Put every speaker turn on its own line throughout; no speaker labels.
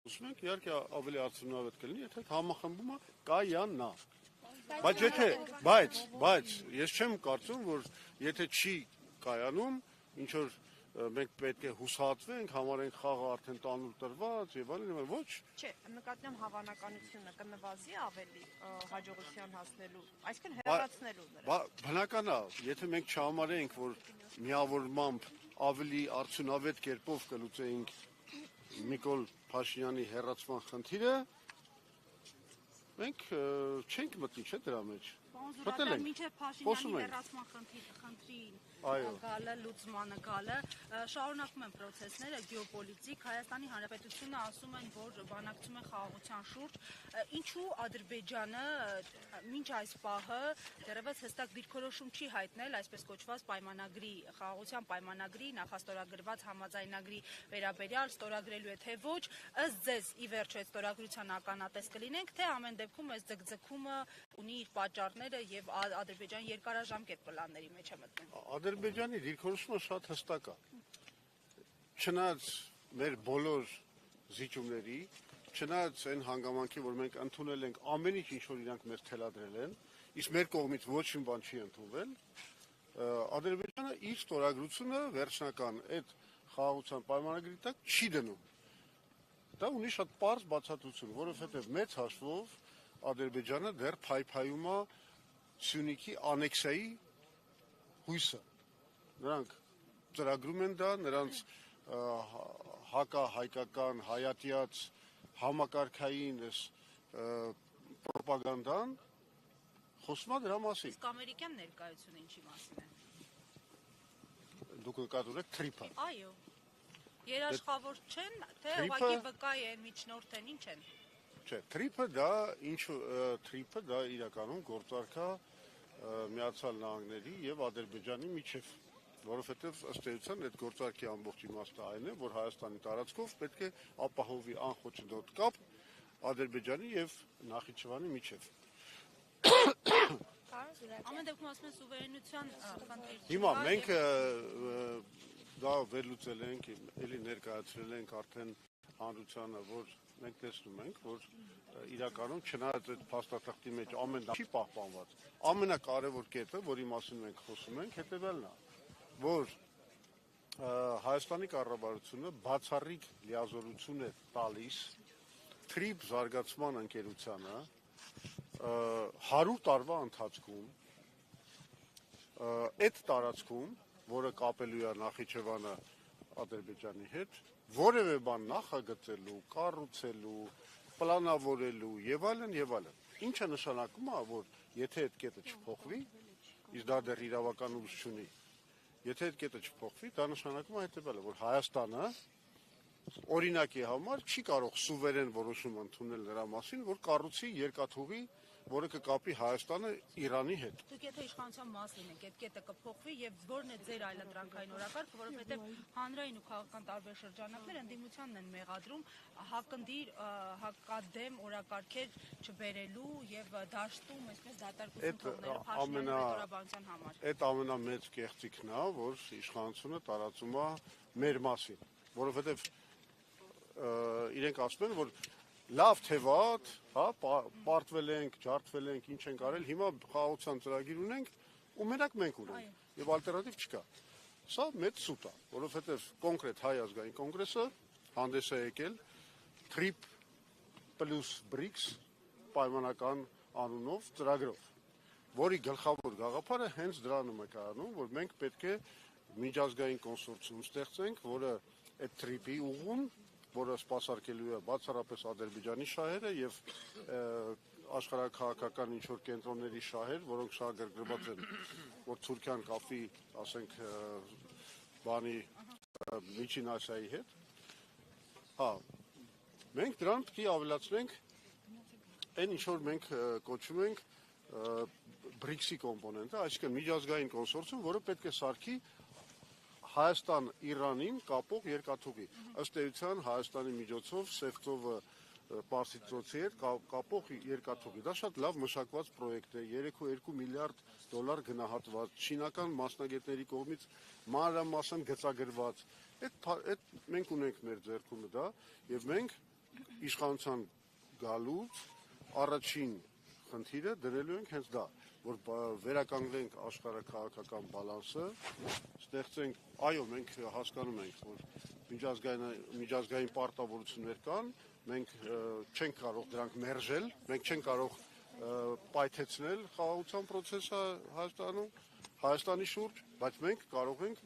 Ասում ենք իհարկե ավելի արդյունավետ կլինի, եթե համախմբումը կայանա։ Բայց ես չեմ կարծում, որ եթե չի կայանում, ինչ որ մենք պետք է հուսահատվենք, համարենք խաղը արդեն տանուլ տրված եւ այլն, ոչ։
Չէ, նկատի եմ հավանականությունը կնվազի ավելի հաջողության հասնելու, այսինքն հեռացնելու նրա։
Բնական է, եթե մենք չհամարենք, որ միավորմամբ ավելի արդյունավետ կերպով կլուծեինք Նիկոլ Փաշինյանի հեռացման խնդիրը, մենք չենք մտնի, չէ՞ դրա մեջ։
Մինչև Փաշինյանի հեռացման խնդրի գալը, լուծմանը գալը, շարունակվում են պրոցեսները գեոպոլիտիկ, Հայաստանի Հանրապետությունը ասում են, որ բանակցում են խաղաղության շուրջ, ինչու Ադրբեջանը մինչ այս պահը դեռևս հստակ դիրքորոշում չի հայտնել այսպես կոչված պայմանագրի, խաղաղության պայմանագրի, նախաստորագրված համաձայնագրի վերաբերյալ ստորագրելու է թե ոչ, ըստ ձեզ ի վերջո այդ ստորագրության ականատես կլինենք, թե ամեն դեպքում այս ձգձգումը ունի իր պատճառները եւ Ադրբեջանի երկարաժամկետ պլանների մեջ է մտնում։
Ադրբեջանի դիրքորոշումը շատ հստակ է։ Չնայած մեր բոլոր զիջումների, չնայած այն հանգամանքի, որ մենք ընդունել ենք ամեն ինչ, ինչ որ իրանք մեզ թելադրել են, իսկ մեր կողմից ոչ մի բան չի ընդունվել, Ադրբեջանը իր ստորագրությունը վերջնական այդ խաղաղության պայմանագրի տակ չի դնում։ Դա ունի շատ պարզ բացատրություն, որովհետև մեծ հաշվով Ադրբեջանը դեռ փայփայում է Սյունիքի անեքսիայի հույսը։ Նրանք ծրագրում են դա, նրանց հակահայկական, հայատյաց, համակարգային պրոպագանդան խոսում է դրա մասին։
Իսկ ամերիկյան ներկայությունը ինչի մասին է։
Դուք նկատում եք թրիփը։
Այո։ Երաշխավոր չեն, թե ուղղակի վկա են, միջնորդ են, ինչ են։
Չէ, թրիփը դա իրականում գործարք է Միացյալ Նահանգների եւ Ադրբեջանի միջև, որովհետեւ ըստ էության այդ գործարքի ամբողջ իմաստը այն է, որ Հայաստանի տարածքով պետք է ապահովի անխոչնդոտ կապ Ադրբեջանի եւ Նախիջևանի միջև։
Ամեն դեպքում ասում են սուվերենության խնդիր։
Հիմա մենք դա վերլուծել ենք, էլի ներկայացրել ենք արդեն հանրությանը, որ մենք տեսնում ենք, որ իրականում չնայած այդ փաստաթղթի մեջ ամեն բան չի պահպանված, ամենակարևոր կետը, որի մասին մենք խոսում ենք, հետևյալն է, որ Հայաստանի կառավարությունը բացառիկ լիազորություն է տալիս թրիփ զարգացման ընկերությանը 100 տարվա ընթացքում այդ տարածքում, որը կապելու է Նախիջևանը Ադրբեջանի հետ, որևէ բան նախագծելու, կառուցելու, պլանավորելու եւ այլն եւ այլն։ Ինչը նշանակում է, որ եթե այդ կետը չփոխվի, իսկ դա դեռ իրավական ուժ չունի, եթե այդ կետը չփոխվի, դա նշանակում է հետեւյալը, որ Հայաստանը օրինակի համար չի կարող սուվերեն որոշում ընդունել նրա մասին, որ կառուցի երկաթուղի, որը կկապի Հայաստանը Իրանի հետ։
Դուք եթե իշխանության մաս լինեք, այդ կետը կփոխվի եւ ո՞րն է ձեր այլընտրանքային օրակարգը, որովհետեւ հանրային ու քաղաքական տարբեր շրջանակներ ընդդիմությանն են մեղադրում հակնդիր, հակադեմ օրակարգեր չբերելու եւ դաշտում այսպես դատարկություն թողնելու Փաշինյանի հետորաբանության համար։
Այդ ամենամեծ կեղծիքն է, որ իշխանությունը տարածում է մեր մասին, որովհետեւ իրենք ասում են, որ լավ թե վատ, հա, պարտվել ենք, ջարդվել ենք, ինչ ենք արել, հիմա խաղաղության ծրագիր ունենք ու մենակ մենք ունենք եւ ալտերնատիվ չկա։ Սա մեծ սուտ է, որովհետեւ կոնկրետ Հայ ազգային կոնգրեսը հանդես է եկել TRIP plus BRICS պայմանական անունով ծրագրով, որի գլխավոր գաղափարը հենց դրանում է կայանում, որ մենք պետք է միջազգային կոնսորցիում ստեղծենք, որը այդ TRIP-ի ուղուն, որը սպասարկելու է բացառապես Ադրբեջանի շահերը եւ աշխարհաքաղաքական ինչ-որ կենտրոնների շահեր, որոնք շահագրգռված են, որ Թուրքիան կապի, ասենք, բանի Միջին Ասիայի հետ։ Հա, մենք դրան պետք է ավելացնենք այն ինչ որ մենք կոչում ենք BRICS-ի կոմպոնենտը, այսինքն միջազգային կոնսորցիում, որը պետք է սարքի Հայաստան-Իրանին կապող երկաթուղի։ Ըստ էության Հայաստանի միջոցով Սևծովը Պարսից ծոցի հետ կապող երկաթուղի։ Դա շատ լավ մշակված պրոյեկտ է, 3.2 միլիարդ դոլար գնահատված, չինական մասնագետների կողմից մանրամասն գծագրված։ Այդ մենք ունենք մեր ձեռքում դա եւ մենք իշխանության գալուց առաջին խնդիրը դրելու ենք հենց դա, որ վերականգնենք աշխարհաքաղաքական բալանսը, ստեղծենք, այո, մենք հասկանում ենք, որ միջազգային պարտավորություններ կան, մենք չենք կարող դրանք մերժել, մենք չենք կարող պայթեցնել խաղաղության process-ը Հայաստանի շուրջ, բայց մենք կարող ենք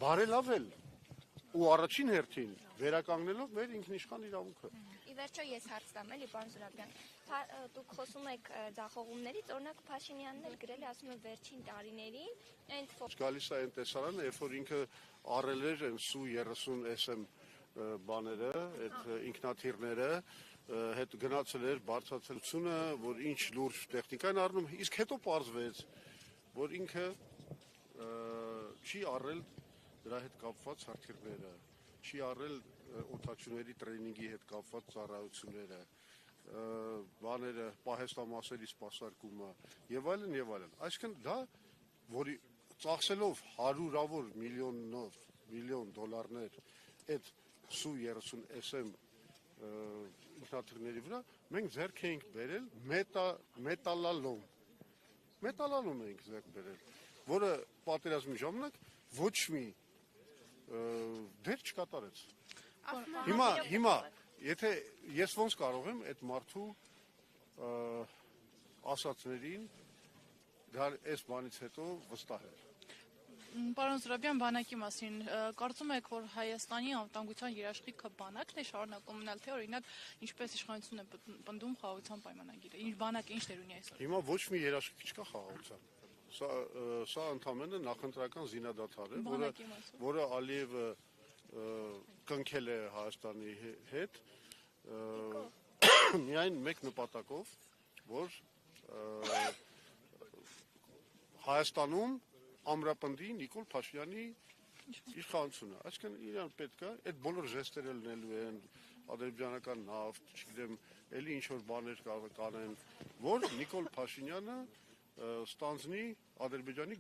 բարելավել ու առաջին հերթին վերականգնելով մեր ինքնիշխան իրավունքը։
Ի վերջո ես հարց տամ, էլի, պարոն Զուրաբյան, դուք խոսում եք ձախողումներից, օրինակ Փաշինյանն էլ գրել է, ասում է վերջին տարիներին,
Գալիս է այն տեսարանը, երբ որ ինքը առել էր այն SU 30 SM բաները, այդ ինքնաթիռները, հետ գնացել էր բարձրացությունը, որ ինչ լուրջ տեխնիկա են առնում, իսկ հետո պարզվեց, որ ինքը չի առել դրա հետ կապված հրթիռները, չի առել օդաչուների տրեյնինգի հետ կապված ծառայությունները, բաները, պահեստամասերի սպասարկումը եւ այլն եւ այլն։ Այսինքն դա, որի ծախսելով հարյուրավոր միլիոն դոլարներ այդ SU 30 SM ինքնաթիռների վրա, մենք ձեռք էինք բերել մետալալոմ էինք ձեռք բերել, որը պատերազմի ժամանակ ոչ մի դեր չկատարեց։ Հիմա, եթե ես ոնց կարող եմ այդ մարդու ասածներին այս բանից հետո վստահել։
Պարոն Զուրաբյան, բանակի մասին, կարծում եք, որ Հայաստանի անվտանգության երաշխիքը բանակն է շարունակում մնալ, թե օրինակ ինչպես իշխանությունն է պնդում խաղաղության պայմանագիրը, բանակը ինչ դեր ունի այսօր։
Հիմա ոչ մի երաշխիք չկա խաղաղության։ Սա ընդամենը նախընտրական զինադադար է, որը Ալիևը կնքել է Հայաստանի հետ միայն մեկ նպատակով, որ Հայաստանում ամրապնդի Նիկոլ Փաշինյանի իշխանությունը։ Այսինքն իրան պետք է այդ բոլոր ժեստերը լինելու են, ադրբեջանական նավթ, չգիտեմ, էլի ինչ որ բաներ կանեն, որ Նիկոլ Փաշինյանը ստանձնի Ադրբեջանի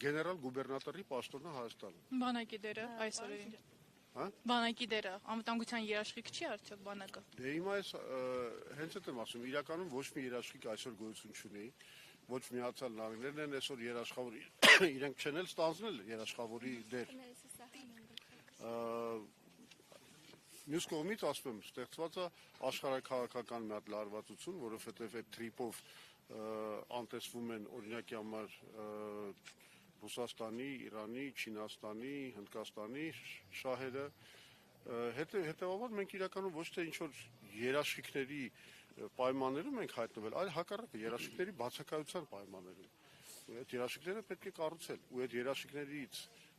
գեներալ գուբերնատորի պաշտոնը Հայաստանում։
Բանակի դերը այս օրերին։ Բանակի դերը անվտանգության երաշխիք չի արդյոք բանակը։
Դե հիմա հենց այդ եմ ասում, իրականում ոչ մի երաշխիք այսօր գոյություն չունի, ոչ Միացյալ Նահանգներն են այսօր երաշխավոր իրենք չեն էլ ստանձնել երաշխավորի դեր։ Մյուս կողմից ասում եմ, ստեղծված է աշխարհաքաղաքական մի հատ լարվածություն, որովհետև այդ թրիպով անտեսվում են օրինակի համար Ռուսաստանի, Իրանի, Չինաստանի, Հնդկաստանի շահերը, հետևաբար մենք իրականում ոչ թե ինչ-որ երաշխիքների պայմաններում ենք հայտնվել, այլ հակառակը երաշխիքների բացակայության պայմաններում։ Այդ երաշխիքները պետք է կառուցել, ու այդ երաշխիքներից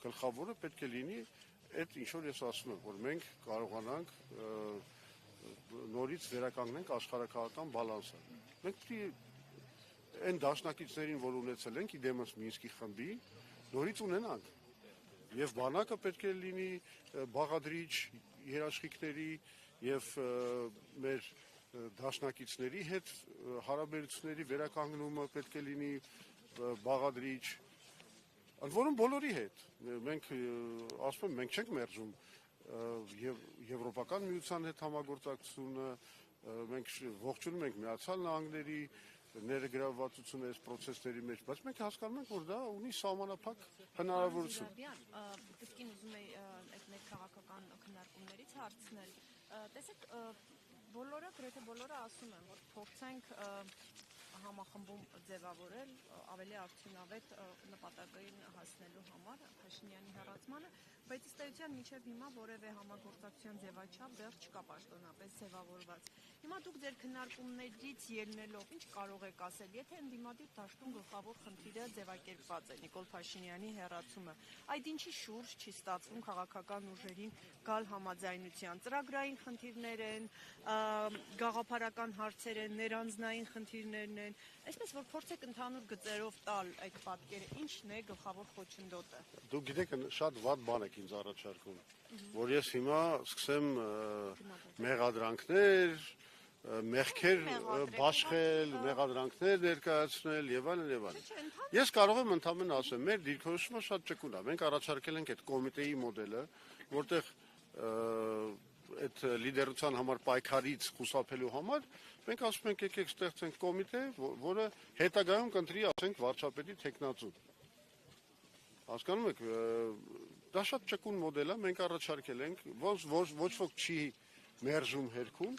գլխավորը պետք է լինի այդ ինչ-որ ես ասում եմ, որ մենք կարողանանք նորից վերականգնենք աշխարհաքաղաքական բալանսը։ Մենք պետք է այն դաշնակիցներին, որ ունեցել ենք իդեմս Մինսկի խմբի, նորից ունենանք։ Եվ բանակը պետք է լինի բաղադրիչ երաշխիքների եւ մեր դաշնակիցների հետ հարաբերությունների վերականգնումը պետք է լինի բաղադրիչ, ընդ որում բոլորի հետ։ Մենք ասում եմ, մենք չենք մերժում եվրոպական միության հետ համագործակցությունը, մենք ողջունում ենք Միացյալ Նահանգների ներգրավվածությունը այս process-ների մեջ, բայց մենք հասկանում ենք, որ դա ունի սահմանափակ հնարավորություն։
Դեպքին ուզում եի այդ մեր քաղաքական քննարկումներից հարցնել։ Տեսեք, բոլորը, գրեթե բոլորը ասում են, որ փորձենք համախմբում ձևավորել ավելի արդյունավետ նպատակային հասնելու համար Փաշինյանի հեռացմանը, բայց ըստ էության մինչև հիմա որևէ համագործակցության ձևաչափ դեռ չկա պաշտոնապես ձևավորված։ Հիմա դուք ձեր քննարկումներից ելնելով ինչ կարող եք ասել, եթե ընդդիմադիր դաշտում գլխավոր խնդիրը ձևակերպված է Նիկոլ Փաշինյանի հեռացումը, այդ ինչի շուրջ չի ստացվում քաղաքական ուժերին գալ համաձայնության, ծրագրային խնդիրներ են, գաղափարական հարցեր են, ներանձնային խնդիրներն են, այսպես որ փորձեք ընդհանուր գծերով տալ այդ պատկերը, ինչն է գլխավոր խոչընդոտը։
Դուք գիտեք, շատ վատ բան եք ինձ առաջարկում, որ ես հիմա սկսեմ մեղադրանքներ, մեղքեր բաշխել, մեղադրանքներ ներկայացնել եւ այլն եւ այլն։ Ես կարող եմ ընդհանրապես ասել, մեր դիրքորոշումը շատ ճկուն է։ Մենք առաջարկել ենք այդ կոմիտեի մոդելը, որտեղ այդ լիդերության համար պայքարից խուսափելու համար մենք ասում ենք եկեք ստեղծենք կոմիտե, որը հետագայում կընտրի, ասենք, վարչապետի տեխնացու։ Հասկանում եք, դա շատ ճկուն մոդել է, մենք առաջարկել ենք, ոչ ոք չի մերժում հերքում,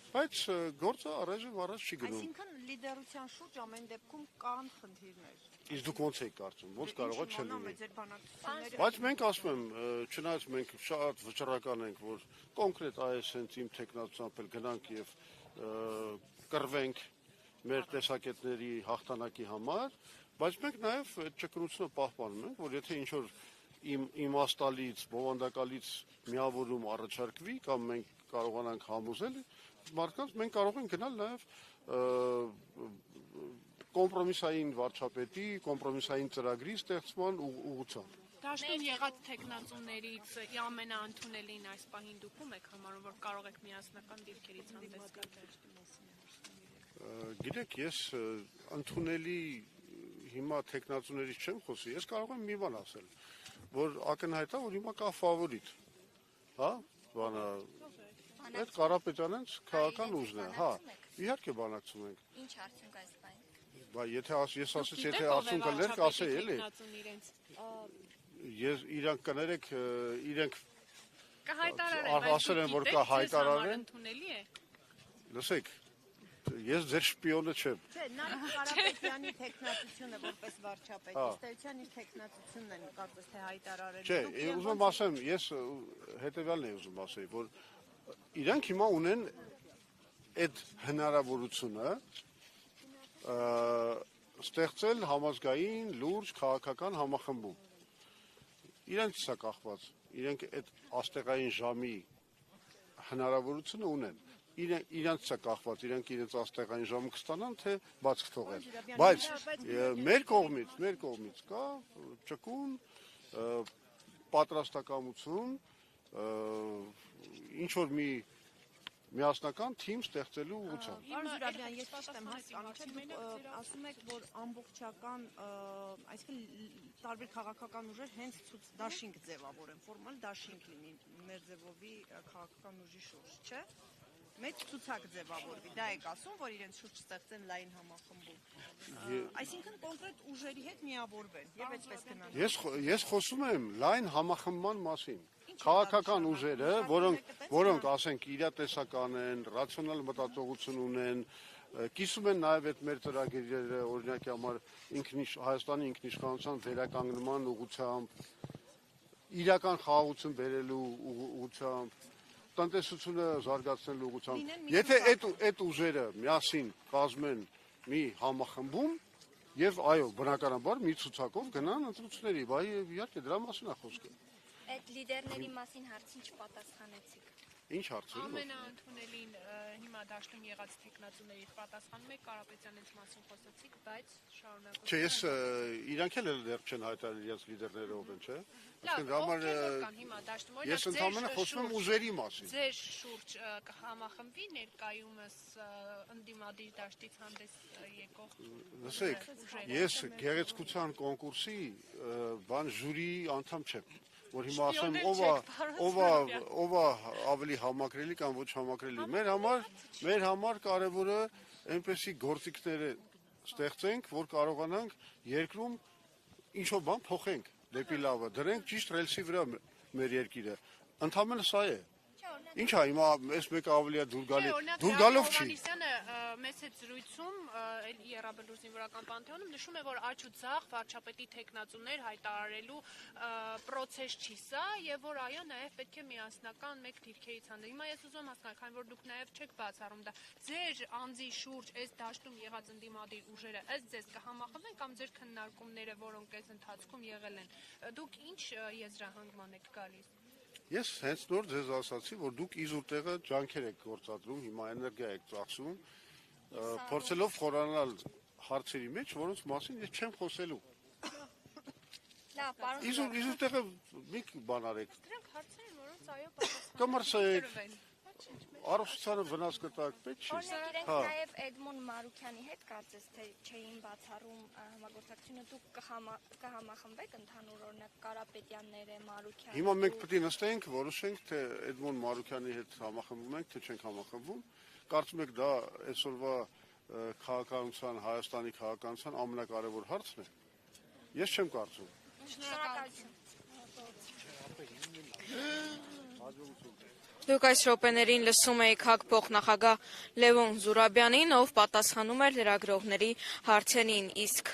բայց գործը առայժմ առաջ չի գնում։
Այսինքն լիդերության շուրջ ամեն դեպքում կան խնդիրներ։
Իսկ դուք ոնց եք կարծում, ոնց կարող է չլինի։
Ձեր բանակցությունները
Բայց մենք ասում եմ, չնայած մենք շատ վճռական ենք, որ կոնկրետ այս հենց իմ տեխնացությամբ էլ գնանք եւ կռվենք մեր տեսակետների հաղթանակի համար, բայց մենք նաեւ այդ ճկունությունը պահպանում ենք, որ եթե ինչ որ իմաստալից, բովանդակալից միավորում առաջարկվի կամ մենք կարողանանք համոզել մարդկանց, մենք կարող ենք գնալ նաեւ կոմպրոմիսային վարչապետի, կոմպրոմիսային ծրագրի ստեղծման ուղղությամբ։
Դաշտում եղած տեխնացուներից ամենաընդունելին այս պահին դուք ում եք համարում, որ կարող եք միասնական դիրքերից հանդես գալ։
Գիտեք, ես ընդունելի հիմա տեխնացուներից չեմ խոսի, ես կարող եմ մի բան ասել, որ ակնհայտ է, որ հիմա կա ֆավորիտ, հա, բանը, այդ Կարապետյանենց քաղաքական ուժն է, հա, իհարկե բանակցում ենք։
Ինչ արդյունք այս բանը։
Բայց եթե ես ասած, եթե արդյունքը լեր կասեի, էլի։ Ես իրանք կներեք, իրենք ասել են, որ կա հայտարարեն։ Լսեք, ես ձեր շպիոնը չեմ։
Չէ, Նարեկ Կարապետյանի տեխնացությունը որպես վարչապետ, ըստ էության իր տեխնացությունն են կարծես թե հայտարարել։
Չէ, ուզում եմ ասեմ, ես հետևյալն եմ ուզում ասել, որ իրանք հիմա ունեն այդ հնարավորությունը ստեղծել համազգային լուրջ քաղաքական համախմբում։ Իրենց սա կախված, իրենք այդ աստեղային ժամի հնարավորությունը ունեն։ Իրենց սա կախված, իրենք իրենց աստեղային ժամը կստանան, թե բաց կթողեն։ Բայց մեր կողմից կա ճկուն պատրաստակամություն, ինչ որ մի միասնական թիմ ստեղծելու ուղղությամբ։
Պարոն Զուրաբյան, ես ճիշտ եմ հասկանում, չէ՞, դուք ասում եք, որ ամբողջական, այսինքն տարբեր քաղաքական ուժեր հենց դաշինք ձևավորեն, ֆորմալ դաշինք լինի Մերձևովի քաղաքական ուժի շուրջ, չէ՞։ Մեծ ցուցակ ձևավորվի, դա եք ասում, որ իրենց շուրջ ստեղծեն լայն համախմբում։ Այսինքն կոնկրետ ուժերի հետ միավորվեն եւ այդպես գնան։
Ես խոսում եմ լայն համախմբման մասին։ Քաղաքական ուժերը, որոնք ասենք իրատեսական են, ռացիոնալ մտածողություն ունեն, կիսում են նաև այդ մեր ծրագրերը, օրինակի համար Հայաստանի ինքնիշխանության վերականգնման ուղղությամբ, իրական խաղաղություն բերելու ուղղությամբ, տնտեսությունը զարգացնելու ուղղությամբ։ Եթե այդ ուժերը միասին կազմեն մի համախմբում եւ այո, բնականաբար մի ցուցակով գնան ընտրությունների, բայց իհարկե դրա մասին է խոսքը։
Այդ լիդերների մասին հարցին չպատասխանեցիք։
Ինչ հարցեր։
Ամենաընդունելին հիմա դաշտում եղած տեխնացուներից պատասխանում եք Կարապետյանից մասին խոսեցիք, բայց շարունակում։
Չէ, ես իրանք էլ դեռ չեն հայտարարել իրենց լիդերները ով են, չէ։ Ես ընդհանրապես խոսում եմ ուժերի մասին։
Ձեր շուրջ կհամախմբվի ներկայումս ընդդիմադիր դաշտից հանդես եկող։
Լսեք, ես գեղեցկության կոնկուրսի բան ժյուրի անդամ չեմ, որ հիմա ասեմ ով է ավելի համակրելի կամ ոչ համակրելի։ Մեր համար կարևորը այնպեսի գործիքներ ստեղծենք, որ կարողանանք երկրում ինչ-որ բան փոխենք դեպի լավը, դրենք ճիշտ ռելսի վրա մեր երկիրը։ Ընդհանրապես սա է։ Ինչ է հիմա այս մեկը ավելի է դուր գալով չի։
Հովհաննիսյանը մեծ հետ զրույցում Եռաբլուր զինվորական պանթեոնում նշում է, որ աջ ու ձախ վարչապետի տեխնացուներ հայտարարելու process չի սա եւ որ այո նաեւ պետք է միասնական մեկ դիրքերից հանդես։ Հիմա ես ուզում եմ հասկանալ, քանի որ դուք նաեւ չեք բացառում դա, ձեր անձի շուրջ այս դաշտում եղած ընդդիմադիր ուժերը ըստ ձեզ կհամախմբեն կամ ձեր քննարկումները, որոնք այս ընթացքում եղել են, դուք ինչ եզրահանգման եք գալիս։
Ես հենց նոր ձեզ ասացի, որ դուք իզուր տեղը ջանքեր եք գործադրում, հիմա էներգիա եք ծախսում, փորձելով խորանալ հարցերի մեջ, որոնց մասին ես չեմ խոսելու։
Լավ, պարոն
Իզուր տեղը մի բան արեք։
Դրանք հարցեր են, որոնց այո պատասխան։
Կմրսեք, առողջությանը վնաս կտակ պետք չի։
Օրինակ իրենք նաև Էդմոն Մարուքյանի հետ կարծես թե չէին բացառում համագործակցությունը, դուք կհամախմբեք ընդհանուր օրինակ Կարապետյանները, Մարուքյանը։
Հիմա մենք պետք է նստենք, որոշենք, թե Էդմոն Մարուքյանի հետ համախմբում ենք, թե չենք համախմբում։ Կարծում եք դա այսօրվա քաղաքականության, Հայաստանի քաղաքականության ամենակարևոր հարցն է։ Ես չեմ կարծում։
Շնորհակալություն։
Դուք այս րոպեներին լսում եք ՀԱԿ փոխնախագահ Լևոն Զուրաբյանին, ով պատասխանում էր լրագրողների հարցերին, իսկ